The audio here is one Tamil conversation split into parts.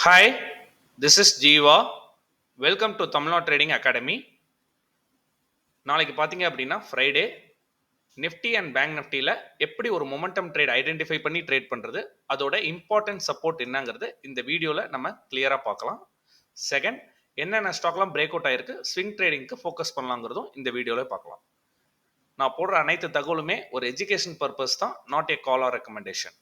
Hi, this is Jeeva. Welcome to Tamil Nadu trading academy. நாளைக்கு பார்த்தீங்க அப்படின்னா ஃப்ரைடே நிஃப்டி அண்ட் பேங்க் நிஃப்டியில் எப்படி ஒரு மொமெண்டம் ட்ரேட் ஐடென்டிஃபை பண்ணி ட்ரேட் பண்ணுறது, அதோட இம்பார்ட்டன்ட் சப்போர்ட் என்னங்கிறது இந்த வீடியோவில் நம்ம கிளியராக பார்க்கலாம். செகண்ட், என்னென்ன ஸ்டாக்லாம் பிரேக் அவுட் ஆயிருக்கு, ஸ்விங் ட்ரேடிங்க்கு ஃபோக்கஸ் பண்ணலாங்கிறதும் இந்த வீடியோவில் பார்க்கலாம். நான் போடுற அனைத்து தகவலுமே ஒரு எஜுகேஷன் பர்பஸ் தான், not a call or recommendation.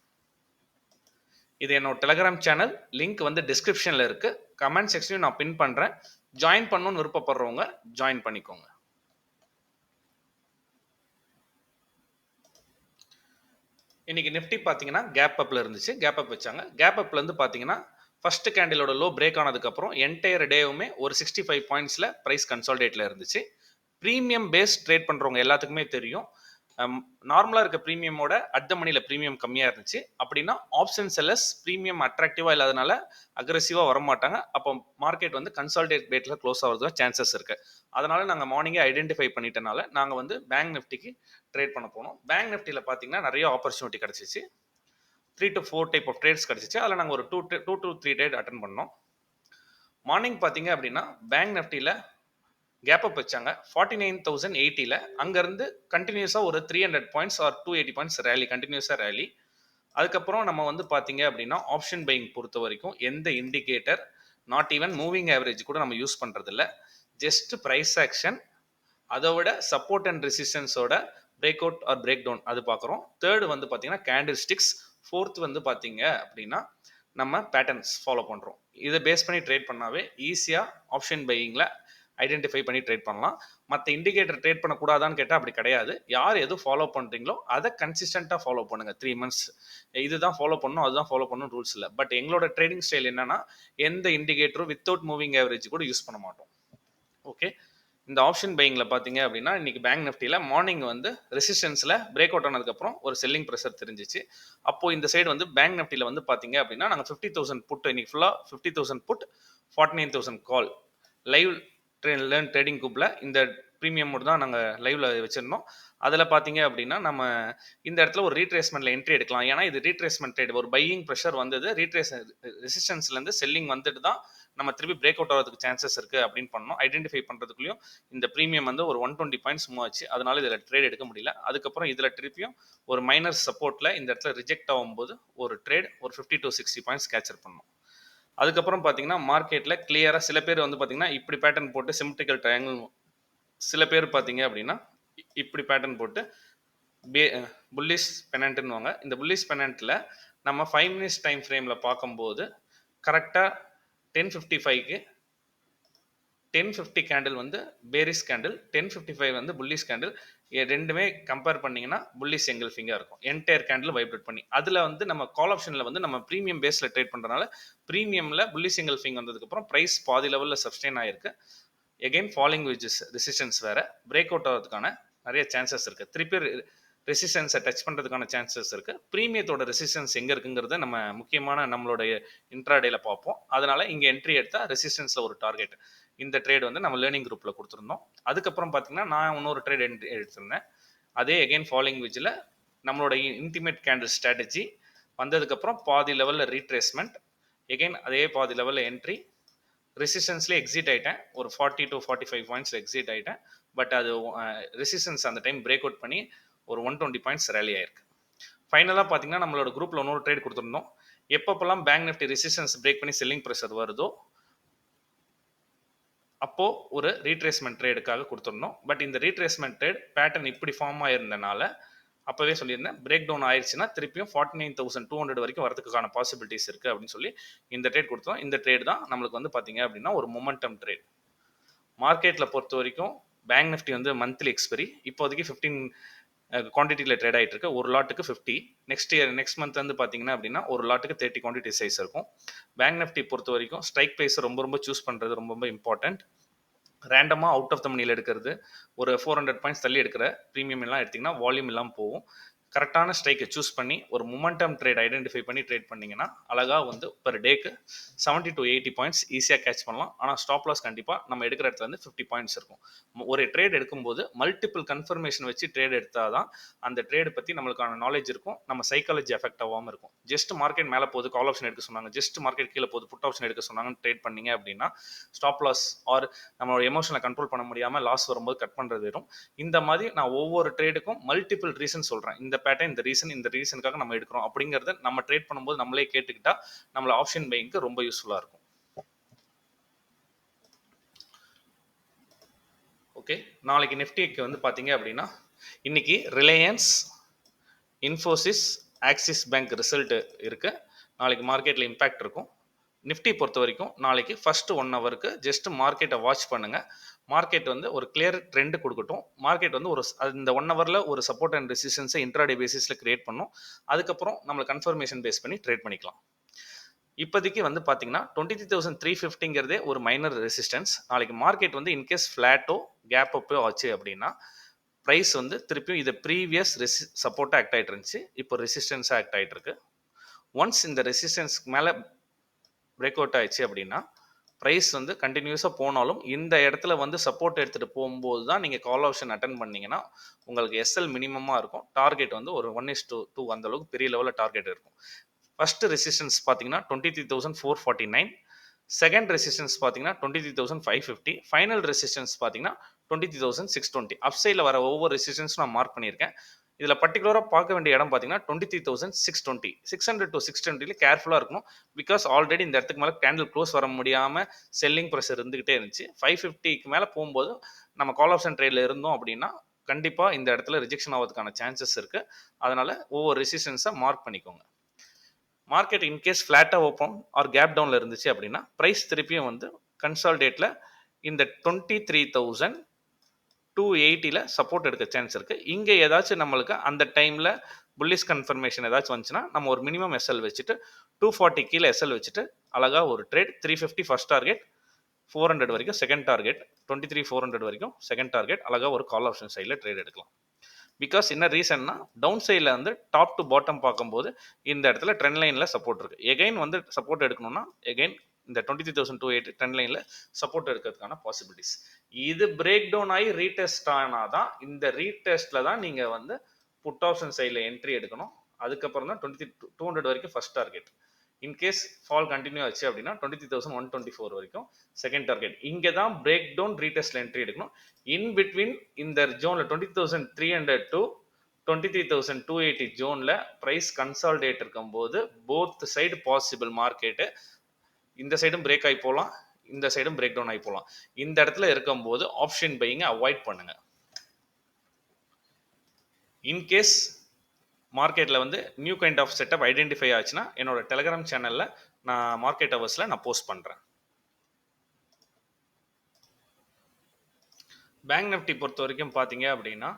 இது என்னோட டெலிகிராம் சேனல் லிங்க் வந்து டிஸ்கிரிப்ஷனில் இருக்கு. கமெண்ட் செக்ஷனையும் நான் பின் பண்ணுறேன். ஜாயின் பண்ணணும்னு விருப்பப்படுறவங்க ஜாயின் பண்ணிக்கோங்க. இன்னைக்கு நிஃப்டி பார்த்தீங்கன்னா கேப் அப்ல இருந்துச்சு, கேப் அப் வச்சாங்க. கேப் அப்ல இருந்து பார்த்தீங்கன்னா ஃபர்ஸ்ட் கேண்டிலோட லோ பிரேக் ஆனதுக்கப்புறம் என்டையர் டேவுமே ஒரு 65 பாயிண்ட்ஸில் ப்ரைஸ் கன்சால்டேட்டில் இருந்துச்சு. ப்ரீமியம் பேஸ் ட்ரேட் பண்ணுறவங்க எல்லாத்துக்குமே தெரியும், நார்மலாக இருக்க ப்ரீமியமோட அட் த மணியில் ப்ரீமியம் கம்மியாக இருந்துச்சு. அப்படின்னா ஆப்ஷன் செல்லர்ஸ் ப்ரீமியம் அட்ராக்டிவாக இல்லாதனால அக்ரெசிவாக வரமாட்டாங்க. அப்போ மார்க்கெட் வந்து கன்சால்டேட் ரேட்டில் க்ளோஸ் ஆகிறதுக்கு சான்சஸ் இருக்குது. அதனால் நாங்கள் மார்னிங்கே ஐடென்டிஃபை பண்ணிட்டனால நாங்கள் வந்து பேங்க் நிஃப்டிக்கு ட்ரேட் பண்ண போனோம். பேங்க் நிஃப்டியில் பார்த்தீங்கன்னா நிறைய ஆப்பர்ச்சுனிட்டி கிடச்சிச்சு. 3 to 4 டைப் ஆஃப் ட்ரேட்ஸ் கிடச்சிச்சு. அதில் நாங்கள் ஒரு 2 to 3 ட்ரேட் அட்டன் பண்ணோம். மார்னிங் பார்த்தீங்க அப்படின்னா பேங்க் நிஃப்டியில் கேப் அப் வச்சாங்க 49,080ல. அங்கேருந்து கண்டினியூஸாக ஒரு 300 பாயிண்ட்ஸ் ஆர் 280 பாயிண்ட்ஸ் ரேலி, கண்டினியூஸாக ரேலி. அதுக்கப்புறம் நம்ம வந்து பார்த்தீங்க அப்படின்னா ஆப்ஷன் பையிங் பொறுத்த வரைக்கும் எந்த indicator, not even moving average கூட நம்ம யூஸ் பண்ணுறதில்ல. ஜஸ்ட் ப்ரைஸ் ஆக்ஷன், அதோட சப்போர்ட் அண்ட் ரெசிஸ்டன்ஸோட break out or break down அது பார்க்குறோம். தேர்டு வந்து பார்த்தீங்கன்னா கேண்டில் ஸ்டிக்ஸ். ஃபோர்த் வந்து பார்த்தீங்க அப்படின்னா நம்ம பேட்டர்ன்ஸ் ஃபாலோ பண்ணுறோம். இதை பேஸ் பண்ணி ட்ரேட் பண்ணாவே ஈஸியாக ஆப்ஷன் பையிங்கில் ஐடென்டிஃபை பண்ணி ட்ரேட் பண்ணலாம். மற்ற இண்டிகேட்டர் ட்ரேட் பண்ணக்கூடாதான்னு கேட்டால் அப்படி கிடையாது. யார் எது ஃபாலோ பண்ணுறீங்களோ அதை கன்சிஸ்டண்ட்டாக ஃபாலோ பண்ணுங்கள். 3 months இதுதான் ஃபாலோ பண்ணணும், அதுதான் ஃபாலோ பண்ணணும் ரூல்ஸ் இல்லை. பட் எங்களோட ட்ரேடிங் ஸ்டைல் என்னன்னா எந்த இண்டிகேட்டரும் வித்தவுட் மூவிங் ஆவரேஜ் கூட யூஸ் பண்ண மாட்டோம். ஓகே, இந்த ஆப்ஷன் பையிங்கில் பார்த்தீங்க அப்படின்னா இன்னைக்கு பேங்க் நிஃப்டியில் மார்னிங் வந்து ரெசிஸ்டன்ஸில் பிரேக் அவுட் ஆனதுக்கப்புறம் ஒரு செல்லிங் ப்ரெஷர் தெரிஞ்சிச்சு. அப்போ இந்த சைடு வந்து பேங்க் நிஃப்டியில் வந்து பார்த்தீங்க அப்படின்னா நாங்கள் 50,000 புட், இன்னைக்கு ஃபுல்லாக 50,000 புட், 49,000 கால் லைவ் லேர்ன் ட்ரேடிங் குரூப்பில் இந்த ப்ரீமியம் மோட் தான் நாங்கள் லைவ்ல வச்சிருந்தோம். அதில் பார்த்தீங்க அப்படின்னா நம்ம இந்த இடத்துல ஒரு ரீட்ரேஸ்மெண்ட்ல என்ட்ரி எடுக்கலாம். ஏன்னா இது ரீட்ரேஸ்மெண்ட் ட்ரேட், ஒரு பையிங் ப்ரெஷர் வந்தது, ரெசிஸ்டன்ஸ்லேருந்து செல்லிங் வந்துட்டு தான் நம்ம திருப்பி பிரேக் அவுட் ஆகிறதுக்கு சான்சஸ் இருக்குது அப்படின்னு பண்ணோம். ஐடென்டிஃபை பண்ணுறதுக்குள்ளேயும் இந்த ப்ரீமியம் வந்து ஒரு 120 பாயிண்ட்ஸ் மூவ் ஆச்சு. அதனால இதில் ட்ரேட் எடுக்க முடியல. அதுக்கப்புறம் இதில் திருப்பியும் ஒரு மைனர் சப்போர்ட்டில் இந்த இடத்துல ரிஜெக்ட் ஆகும்போது ஒரு ட்ரேட் ஒரு 50 to 60 பாயிண்ட்ஸ் கேப்சர் பண்ணோம். அதுக்கப்புறம் பார்த்தீங்கன்னா மார்க்கெட்டில் கிளியராக சில பேர் வந்து பார்த்தீங்கன்னா இப்படி பேட்டர்ன் போட்டு சிமெட்ரிக்கல் ட்ரையாங்கிள், சில பேர் பார்த்தீங்க அப்படின்னா இப்படி பேட்டர்ன் போட்டு புல்லிஷ் பெனண்ட்னு வாங்க. இந்த புல்லிஷ் பெனண்ட்டில் நம்ம 5 minutes டைம் ஃப்ரேமில் பார்க்கும்போது கரெக்டாக 10:55க்கு 10:50 கேண்டில் வந்து பேரிஸ் கேண்டில், 10:55 வந்து புல்லிஷ் கேண்டில். ரெண்டுமே கம்பேர் பண்ணீங்கன்னா புல்லிஷ் எங்கல்ஃபிங்காக இருக்கும். என்டையர் கேண்டில் வைப்ரேட் பண்ணி அதில் வந்து நம்ம கால் ஆப்ஷனில் வந்து நம்ம ப்ரீமியம் பேஸில் ட்ரேட் பண்ணுறதுனால ப்ரீமியமில் புல்லிஷ் எங்கல்ஃபிங் வந்ததுக்கப்புறம் ப்ரைஸ் பாதி லெவலில் சஸ்டெயின் ஆகிருக்கு. எகெயின் ஃபாலிங் விஜஸ் ரெசிஸ்டன்ஸ் வேறு பிரேக் அவுட் ஆகிறதுக்கான நிறைய சான்சஸ் இருக்குது. திருப்பி ரெசிஸ்டன்ஸை டச் பண்ணுறதுக்கான சான்சஸ் இருக்குது. ப்ரீமியத்தோட ரெசிஸ்டன்ஸ் எங்கே இருக்குங்கிறத நம்ம முக்கியமான நம்மளுடைய இன்ட்ராடேல பார்ப்போம். அதனால் இங்கே என்ட்ரி எடுத்தால் ரெசிஸ்டன்ஸில் ஒரு டார்கெட். இந்த ட்ரேட் வந்து நம்ம லேர்னிங் குரூப்பில் கொடுத்துருந்தோம். அதுக்கப்புறம் பார்த்தீங்கன்னா நான் இன்னொரு ட்ரேட் எடுத்திருந்தேன். அதே எகெயின் ஃபாலிங் விஜில் நம்மளோட இன்டிமேட் கேண்டில் ஸ்ட்ராட்டஜி வந்ததுக்கப்புறம் பாதி லெவலில் ரீட்ரேஸ்மெண்ட், எகெயின் அதே பாதி லெவலில் என்ட்ரி, ரெசிஸ்டன்ஸ்லேயே எக்ஸிட் ஆகிட்டேன். ஒரு 40 to 45 பாயிண்ட்ஸ் எக்ஸிட் ஆகிட்டேன். பட் அது ரெசிஸ்டன்ஸ் அந்த டைம் பிரேக் அவுட் பண்ணி ஒரு 120 பாயிண்ட்ஸ் ரேலி ஆயிருக்கு. ஃபைனலாக பார்த்தீங்கன்னா நம்மளோட குரூப்பில் இன்னொரு ட்ரேட் கொடுத்துருந்தோம். எப்பப்பெல்லாம் பேங்க் நிஃப்டி ரெசிஸ்டன்ஸ் பிரேக் பண்ணி செல்லிங் ப்ரெஷர் வருதோ அப்போ ஒரு ரீட்ரேஸ்மெண்ட் ட்ரேடுக்காக கொடுத்துருந்தோம். பட் இந்த ரீட்ரேஸ்மெண்ட் ட்ரேட் பேட்டர்ன் இப்படி ஃபார்ம் ஆயிருந்தனால அப்போவே சொல்லியிருந்தேன், பிரேக் டவுன் ஆயிடுச்சுன்னா திருப்பியும் 49,200 வரைக்கும் வரதுக்கான பாசிபிலிட்டிஸ் இருக்குது அப்படின்னு சொல்லி இந்த ட்ரேட் கொடுத்தோம். இந்த ட்ரேட் தான் நம்மளுக்கு வந்து பார்த்தீங்க அப்படின்னா ஒரு மொமெண்டம் ட்ரேட். மார்க்கெட்டில் பொறுத்த வரைக்கும் பேங்க் நிஃப்டி வந்து மந்த்லி எக்ஸ்பெரி இப்போதைக்கு 15 குவான்டிட்டியில் ட்ரேட் ஆகிட்டு இருக்கு. ஒரு லாட்டுக்கு 50. நெக்ஸ்ட் மந்த் வந்து பார்த்தீங்கன்னா அப்படின்னா ஒரு லாட்டுக்கு 30 குவான்டிட்டி சைஸ் இருக்கும். பேங்க் நிஃப்டி பொறுத்த வரைக்கும் ஸ்ட்ரைக் ப்ரைஸ் ரொம்ப சூஸ் பண்ணுறது ரொம்ப இம்பார்ட்டன்ட். ரேண்டமாக அவுட் ஆஃப் த மணியில் எடுக்கிறது, ஒரு 400 பாயிண்ட்ஸ் தள்ளி எடுக்கிற ப்ரீமியம் எல்லாம் எடுத்திங்கன்னா வால்யூம் இல்லாமல் போகும். கரெக்டான ஸ்ட்ரைக்கை சூஸ் பண்ணி ஒரு மொமெண்டம் ட்ரேட் ஐடென்டிஃபை பண்ணி ட்ரேட் பண்ணிங்கன்னா அழகாக வந்து பெர் டேக்கு 70 to 80 பாயிண்ட்ஸ் ஈஸியாக கேட்ச் பண்ணலாம். ஆனால் ஸ்டாப் லாஸ் கண்டிப்பாக நம்ம எடுக்கிற இடத்துல வந்து 50 பாயிண்ட்ஸ் இருக்கும். ஒரு ட்ரேட் எடுக்கும்போது மல்டிபிள் கன்ஃபர்மேஷன் வச்சு ட்ரேட் எடுத்தால் தான் அந்த ட்ரேடு பற்றி நம்மளுக்கான நாலேஜ் இருக்கும், நம்ம சைக்காலஜி எஃபெக்ட் ஆகாமல் இருக்கும். ஜஸ்ட் மார்க்கெட் மேலே போகுது கால் ஆப்ஷன் எடுக்க சொன்னாங்க, ஜஸ்ட் மார்க்கெட் கீழே போகுது புட் ஆப்ஷன் எடுக்க சொன்னாங்கன்னு ட்ரேட் பண்ணீங்க அப்படின்னா ஸ்டாப் லாஸ் ஆர் நம்மளோட எமோஷனை கண்ட்ரோல் பண்ண முடியாமல் லாஸ் வரும்போது கட் பண்ணுறது வரும். இந்த மாதிரி நான் ஒவ்வொரு ட்ரேடுக்கும் மல்டிபிள் ரீசன் சொல்கிறேன். இந்த பேட்டர்ன் இந்த ரீசனுக்காக நம்ம எடுக்கிறோம் அப்படிங்கிறத நம்ம ட்ரேட் பண்ணும்போது நம்மளே கேட்டுக்கிட்டா நம்மள ஆப்ஷன் பையிங்க்கு ரொம்ப யூஸ்ஃபுல்லாக இருக்கும். ஓகே, நாளைக்கு நிஃப்டிக்கு வந்து பார்த்தீங்க அப்படின்னா இன்னைக்கு Reliance, Infosys, axis bank result இருக்கு. நாளைக்கு மார்க்கெட்டில் இம்பேக்ட் இருக்கும். நிஃப்டி பொறுத்த வரைக்கும் நாளைக்கு ஃபர்ஸ்ட் 1 ஹவருக்கு ஜஸ்ட் மார்க்கெட்டை வாட்ச் பண்ணுங்க. மார்க்கெட் வந்து ஒரு கிளியர் ட்ரெண்ட் கொடுக்கட்டும். மார்க்கெட் வந்து இந்த 1 ஹவரில் ஒரு சப்போர்ட் அண்ட் ரெசிஸ்டன்ஸை இன்ட்ராடே பேசிஸில் கிரியேட் பண்ணும். அதுக்கப்புறம் நம்மளை கன்ஃபர்மேஷன் பேஸ் பண்ணி ட்ரேட் பண்ணிக்கலாம். இப்போதைக்கு வந்து பார்த்தீங்கன்னா 23,350ங்கிறதே ஒரு மைனர் ரெசிஸ்டன்ஸ். நாளைக்கு மார்க்கெட் வந்து இன்கேஸ் ஃப்ளாட்டோ கேப் அப்போ ஆச்சு அப்படின்னா ப்ரைஸ் வந்து திருப்பியும் இது ப்ரீவியஸ் சப்போர்ட்டாக ஆக்ட் ஆகிட்டு இருந்துச்சு, இப்போ ரெசிஸ்டன்ஸாக ஆக்ட் ஆகிட்டு இருக்கு. ஒன்ஸ் இந்த ரெசிஸ்டன்ஸ்க்கு மேலே பிரேக் அவுட் ஆயிடுச்சு அப்படின்னா ப்ரைஸ் வந்து கண்டினியூஸாக போனாலும் இந்த இடத்துல வந்து சப்போர்ட் எடுத்துகிட்டு போகும்போது தான் நீங்கள் கால் ஆப்ஷன் அட்டன் பண்ணீங்கன்னா உங்களுக்கு எஸ்எல் மினிமமாக இருக்கும். டார்கெட் வந்து ஒரு 1:2 அந்த அளவுக்கு பெரிய லெவலில் டார்கெட் இருக்கும். ஃபர்ஸ்ட் ரெசிஸ்டன்ஸ் பார்த்தீங்கன்னா 23,449, செகண்ட் ரெசிஸ்டன்ஸ் பார்த்தீங்கன்னா 23,550, ஃபைனல் ரெசிஸ்டன்ஸ் பார்த்தீங்கன்னா 23,620. அப்சைடில் வர ஒவ்வொரு ரெசிஸ்டன்ஸும் நான் மார்க் பண்ணியிருக்கேன். இதில் பர்டிகுலராக பார்க்க வேண்டிய இடம் பார்த்தீங்கன்னா 23,620, 600 to 620 கேர்ஃபுல்லாக இருக்கணும். பிகாஸ் ஆல்ரெடி இந்த இடத்துக்கு மேலே கேண்டில் க்ளோஸ் வர முடியாமல் செல்லிங் ப்ரெஷர் இருந்துகிட்டே இருந்துச்சு. 550க்கு மேலே போகும்போது நம்ம கால் ஆப்ஷன் ட்ரேடில் இருந்தோம் அப்படின்னா கண்டிப்பாக இந்த இடத்துல ரிஜெக்ஷன் ஆகிறதுக்கான சான்சஸ் இருக்குது. அதனால் ஒவ்வொரு ரெசிஸ்டன்ஸை மார்க் பண்ணிக்கோங்க. மார்க்கெட் இன்கேஸ் ஃப்ளாட்டாக ஓப்பன் ஆர் கேப் டவுனில் இருந்துச்சு அப்படின்னா ப்ரைஸ் திருப்பியும் வந்து கன்சால்டேட்டில் இந்த 23,280 சப்போர்ட் எடுக்க சான்ஸ் இருக்குது. இங்கே ஏதாச்சும் நம்மளுக்கு அந்த டைமில் புல்லிஷ் கன்ஃபர்மேஷன் ஏதாச்சும் வந்துச்சுன்னா நம்ம ஒரு மினிமம் எஸ்எல் வச்சுட்டு 240 கீழே எஸ்எல் வச்சுட்டு அழகாக ஒரு ட்ரேட் 350 ஃபர்ஸ்ட் டார்கெட், 400 வரைக்கும் செகண்ட் டார்கெட், 23,400 வரைக்கும் செகண்ட் டார்கெட், அழகாக ஒரு கால் ஆப்ஷன் சைடில் ட்ரேட் எடுக்கலாம். பிகாஸ் என்ன ரீசன்னா டவுன் சைடில் வந்து டாப் டு பாட்டம் பார்க்கும்போது இந்த இடத்துல ட்ரெண்ட் லைனில் சப்போர்ட் இருக்குது. எகைன் வந்து சப்போர்ட் எடுக்கணும்னா எகைன் இந்த 23,280 ட்ரெண்ட் லைனில் சப்போர்ட் எடுக்கிறதுக்கான பாசிபிலிட்டிஸ். இது பிரேக் டவுன் ஆகி ரீடெஸ்ட் ஆனால் தான் இந்த ரீடெஸ்ட்டில் தான் நீங்கள் வந்து புட் ஆப்ஷன் சைடில் என்ட்ரி எடுக்கணும். அதுக்கப்புறம் தான் 23,200 வரைக்கும் first target. In case fall continue ஆச்சு அப்படின்னா 23,124 வரைக்கும் செகண்ட் டார்கெட். இங்கே தான் பிரேக் டவுன் ரீடெஸ்ட்ல என்ட்ரி எடுக்கணும். இன் பிட்வீன் இந்த ஜோனில் 20,300 to 23,280 ஜோனில் ப்ரைஸ் கன்சால்டேட் இருக்கும்போது போத் சைடு பாசிபிள். மார்க்கெட்டு இந்த சைடும் பிரேக் ஆகி போகலாம், இந்த சைடும் பிரேக் டவுன் ஆகி போகலாம். இந்த இடத்துல இருக்கும்போது ஆப்ஷன் பையிங்கை அவாய்ட் பண்ணுங்க. இன்கேஸ் மார்க்கெட்டில் வந்து new kind of setup identify ஆச்சுன்னா என்னோட டெலிகிராம் சேனலில் நான் மார்க்கெட் ஹவர்ஸில் நான் போஸ்ட் பண்ணுறேன். பேங்க் நிஃப்டி பொறுத்த வரைக்கும் பார்த்தீங்க அப்படின்னா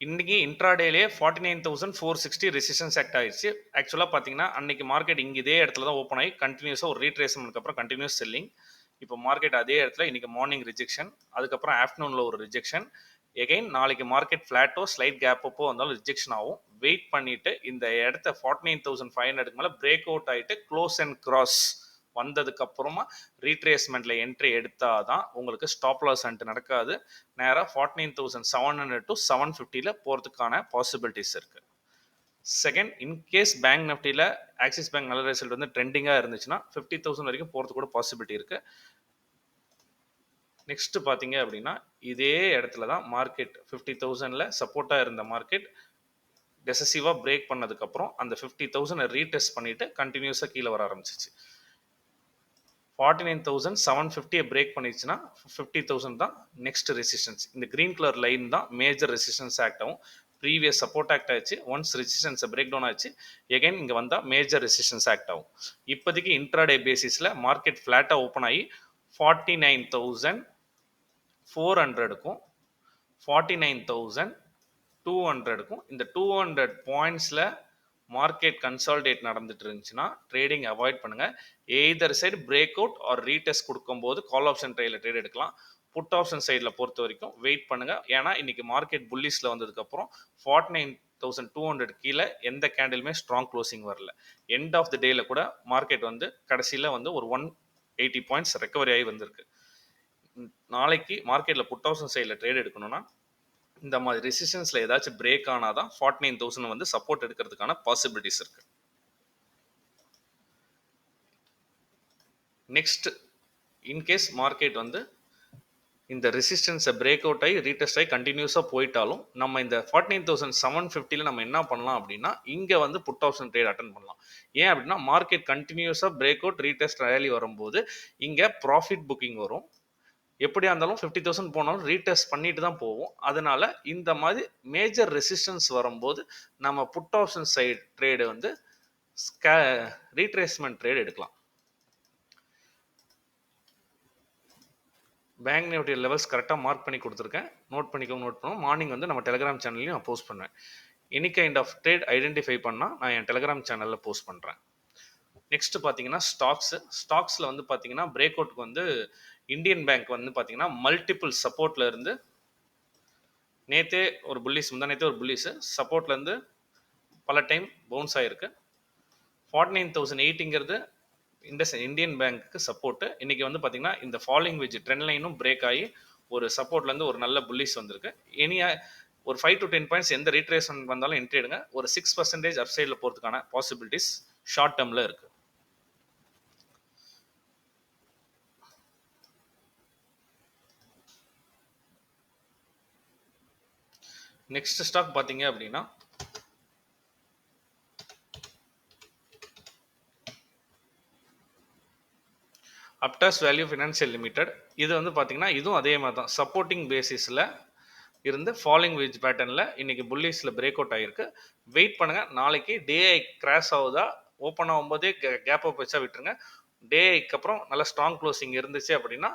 இன்னைக்கு இன்ட்ராடேலே 49,460 ரெசிஸ்டன்ஸ் ஆக்ட் ஆயிடுச்சு. ஆக்சுவலாக பார்த்தீங்கன்னா அன்னைக்கு மார்க்கெட் இங்கே இதே இடத்துல தான் ஓப்பன் ஆகி கண்டினியூஸாக ஒரு ரீட்ரேஸ்மெண்ட்க்கு அப்புறம் கண்டினியூஸ் செல்லிங். இப்போ மார்க்கெட் அதே இடத்துல இன்னைக்கு மார்னிங் ரிஜெக்ஷன், அதுக்கப்புறம் ஆஃப்டர்நூனில் ஒரு ரிஜெக்ஷன். எகைன் நாளைக்கு மார்க்கெட் ஃப்ளாட்டோ ஸ்லைட் கேப்போ வந்தாலும் ரிஜெக்ஷன் ஆகும். வெயிட் பண்ணிட்டு இந்த இடத்த 49,500 மேலே பிரேக் அவுட் ஆகிட்டு க்ளோஸ் அண்ட் கிராஸ் வந்ததுக்கு அப்புறமா ரீட்ரேஸ்மெண்ட்ல என்ட்ரி எடுத்தாதான் உங்களுக்கு ஸ்டாப் லாஸ் அண்ட் நடக்காது. நேராக 49,700 to 750 போகிறதுக்கான பாசிபிலிட்டிஸ் இருக்கு. செகண்ட், இன்கேஸ் பேங்க் நிஃப்டியில் ஆக்சிஸ் பேங்க் நல்ல ரிசல்ட் வந்து ட்ரெண்டிங்காக இருந்துச்சுன்னா 50,000 வரைக்கும் போகிறதுக்கு கூட பாசிபிலிட்டி இருக்கு. நெக்ஸ்ட் பார்த்தீங்க அப்படின்னா இதே இடத்துல தான் மார்க்கெட் 50,000ல சப்போர்ட்டாக இருந்த மார்க்கெட் டெசசிவாக பிரேக் பண்ணதுக்கப்புறம் அந்த 50,000 ரீடெஸ்ட் பண்ணிட்டு கண்டினியூஸாக கீழே வர ஆரம்பிச்சிச்சு. 49,750 பிரேக் பண்ணிச்சுன்னா 50,000 தான் நெக்ஸ்ட் ரெசிஸ்டன்ஸ். இந்த கிரீன் கலர் லைன் தான் மேஜர் ரெசிஸ்டன்ஸ் ஆக்ட் ஆகும். ப்ரீவியஸ் சப்போர்ட் ஆக்ட் ஆச்சு, ஒன்ஸ் ரெசிஸ்டன்ஸை பிரேக் டவுன் ஆச்சு, எகைன் இங்கே வந்தால் மேஜர் ரெசிஸ்டன்ஸ் ஆக்ட் ஆகும். இப்போதைக்கு இன்ட்ராடே பேசிஸில் மார்க்கெட் ஃப்ளாட்டாக ஓப்பன் ஆகி 49,400க்கும் 49,200க்கும் இந்த 200 பாயிண்ட்ஸில் மார்க்கெட் கன்சால்டேட் நடந்துட்டு இருந்துச்சுன்னா ட்ரேடிங் அவாய்ட் பண்ணுங்க. Either side break out or retest கொடுக்கும்போது கால் ஆப்ஷன் ட்ரேடில் ட்ரேட் எடுக்கலாம். புட் ஆப்ஷன் சைடில் பொறுத்த வரைக்கும் வெயிட் பண்ணுங்க. ஏன்னா இன்னைக்கு மார்க்கெட் புல்லிஸில் வந்ததுக்கப்புறம் 49,200 கீழே எந்த கேண்டிலுமே ஸ்ட்ராங் க்ளோசிங் வரல. எண்ட் ஆஃப் த டேல கூட மார்க்கெட் வந்து கடைசியில் வந்து ஒரு 180 பாயிண்ட்ஸ் ரெக்கவரி ஆகி வந்திருக்கு. நாளைக்கு மார்க்கெட்டில் புட் ஆப்ஷன் சைடில் ட்ரேட் எடுக்கணும்னா இந்த மாதிரி ரெசிஸ்டன்ஸில் ஏதாச்சும் பிரேக் ஆனால் தான் 49,000 வந்து சப்போர்ட் எடுக்கிறதுக்கான பாசிபிலிட்டிஸ் இருக்கு. நெக்ஸ்ட், இன்கேஸ் மார்க்கெட் வந்து இந்த ரெசிஸ்டன்ஸை பிரேக் அவுட் ஆகி ரீடெஸ்ட் ஆகி கண்டினியூஸாக போயிட்டாலும் நம்ம இந்த 49,750 நம்ம என்ன பண்ணலாம் அப்படின்னா இங்கே வந்து புட் ஆப்ஷன் ட்ரேட் அட்டன் பண்ணலாம். ஏன் அப்படின்னா மார்க்கெட் கண்டினியூஸாக பிரேக் அவுட் ரீடெஸ்ட் ரேலி வரும்போது இங்கே ப்ராஃபிட் புக்கிங் வரும். எப்படியா இருந்தாலும் 50,000 போனாலும் ரீடெஸ்ட் பண்ணிட்டு தான் போவோம். அதனால இந்த மாதிரி மேஜர் ரெசிஸ்டன்ஸ் வரும்போது நம்ம புட் ஆப்ஷன் சைடு ட்ரேடு வந்து ரீட்ரேஸ்மெண்ட் ட்ரேட் எடுக்கலாம். பேங்க் நிஃப்டி லெவல்ஸ் கரெக்டாக மார்க் பண்ணி கொடுத்துருக்கேன். நோட் பண்ணுவோம். மார்னிங் வந்து நம்ம டெலிகிராம் சேனல்லையும் நான் போஸ்ட் பண்ணுவேன். Any kind of trade identify பண்ணால் நான் என் டெலிகிராம் சேனலில் போஸ்ட் பண்ணுறேன். நெக்ஸ்ட் பார்த்தீங்கன்னா ஸ்டாக்ஸில் வந்து பார்த்தீங்கன்னா பிரேக் அவுட்டுக்கு வந்து இந்தியன் பேங்க் வந்து பார்த்தீங்கன்னா மல்டிபிள் சப்போர்ட்ல இருந்து நேற்றே ஒரு புல்லிஸ், முந்தானேத்தே ஒரு புல்லிஸ் சப்போர்ட்ல இருந்து பல டைம் பவுன்ஸ் ஆகிருக்கு. 49,080ங்கிறது இந்தியன் பேங்க்கு சப்போர்ட்டு. இன்னைக்கு வந்து பார்த்தீங்கன்னா இந்த ஃபாலிங் வெஜ் ட்ரெண்ட் லைனும் பிரேக் ஆகி ஒரு சப்போர்ட்லேருந்து ஒரு நல்ல புல்லிஸ் வந்திருக்கு. ஒரு 5 to 10 பாயிண்ட்ஸ் எந்த ரீட்ரேஸ்மெண்ட் வந்தாலும் என்ட்ரி எடுங்க. ஒரு 6% அப் சைடில் போகிறதுக்கான பாசிபிலிட்டிஸ் ஷார்ட் டேர்மில் இருக்கு. நெக்ஸ்ட் ஸ்டாக் பார்த்தீங்க அப்படின்னா அப்டாஸ் வேல்யூ ஃபினான்சியல் லிமிடெட். இது வந்து பார்த்தீங்கன்னா இதுவும் அதே மாதிரி தான் சப்போர்ட்டிங் பேசிஸில் இருந்து ஃபாலிங் வேஜ் பேட்டர்னில் இன்னைக்கு புல்லிஸில் பிரேக் அவுட் ஆகிருக்கு. வெயிட் பண்ணுங்கள். நாளைக்கு டே கிராஷ் ஆகுதா, ஓப்பன் ஆகும்போதே கேப் அப் வச்சா விட்டுருங்க. டே அப்புறம் நல்ல ஸ்ட்ராங் க்ளோசிங் இருந்துச்சு அப்படின்னா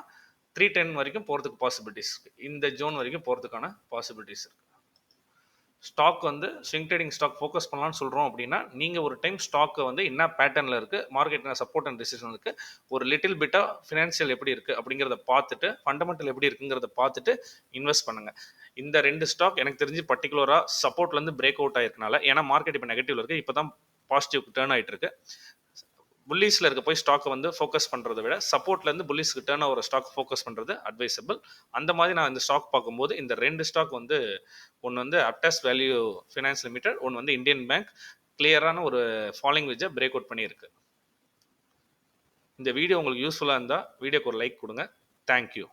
310 வரைக்கும் போகிறதுக்கு பாசிபிலிட்டிஸ் இருக்குது. இந்த ஜோன் வரைக்கும் போகிறதுக்கான பாசிபிலிட்டிஸ் இருக்குது. ஸ்டாக் வந்து ஸ்விங் ட்ரேடிங் ஸ்டாக் ஃபோக்கஸ் பண்ணலாம்னு சொல்கிறோம் அப்படின்னா நீங்கள் ஒரு டைம் ஸ்டாக்கை வந்து என்ன பேட்டர்னில் இருக்குது, மார்க்கெட் என்ன சப்போர்ட் அண்ட் ரெசிஸ்டன்ஸ் இருக்குது, ஒரு லிட்டில் பிட்டாக ஃபினான்ஷியல் எப்படி இருக்குது அப்படிங்கிறத பார்த்துட்டு ஃபண்டமெண்டல் எப்படி இருக்குங்கிறத பார்த்துட்டு இன்வெஸ்ட் பண்ணுங்கள். இந்த 2 ஸ்டாக் எனக்கு தெரிஞ்சு பர்டிகுலராக சப்போர்ட்லேருந்து பிரேக் அவுட் ஆயிருக்கனால, ஏன்னா மார்க்கெட் இப்போ நெகட்டிவ்ல இருக்குது, இப்போ தான் பாசிட்டிவ் டேர்ன் ஆகிட்டு இருக்கு. புல்லிஸில் இருக்க போய் ஸ்டாக்கை வந்து ஃபோக்கஸ் பண்ணுறதை விட சப்போர்ட்லேருந்து புல்லிஸ்க்கு டேர்ன் ஆகிற ஸ்டாக் ஃபோக்கஸ் பண்ணுறது அட்வைசபிள். அந்த மாதிரி நான் இந்த ஸ்டாக் பார்க்கும்போது இந்த 2 ஸ்டாக் வந்து ஒன்று வந்து அப்டாஸ் வேல்யூ ஃபினான்ஸ் லிமிடெட், ஒன்று வந்து இந்தியன் பேங்க் கிளியரான ஒரு ஃபாலிங் வெஜ்ஜை பிரேக் அவுட் பண்ணியிருக்கு. இந்த வீடியோ உங்களுக்கு யூஸ்ஃபுல்லாக இருந்தால் வீடியோக்கு ஒரு லைக் கொடுங்க. தேங்க்யூ.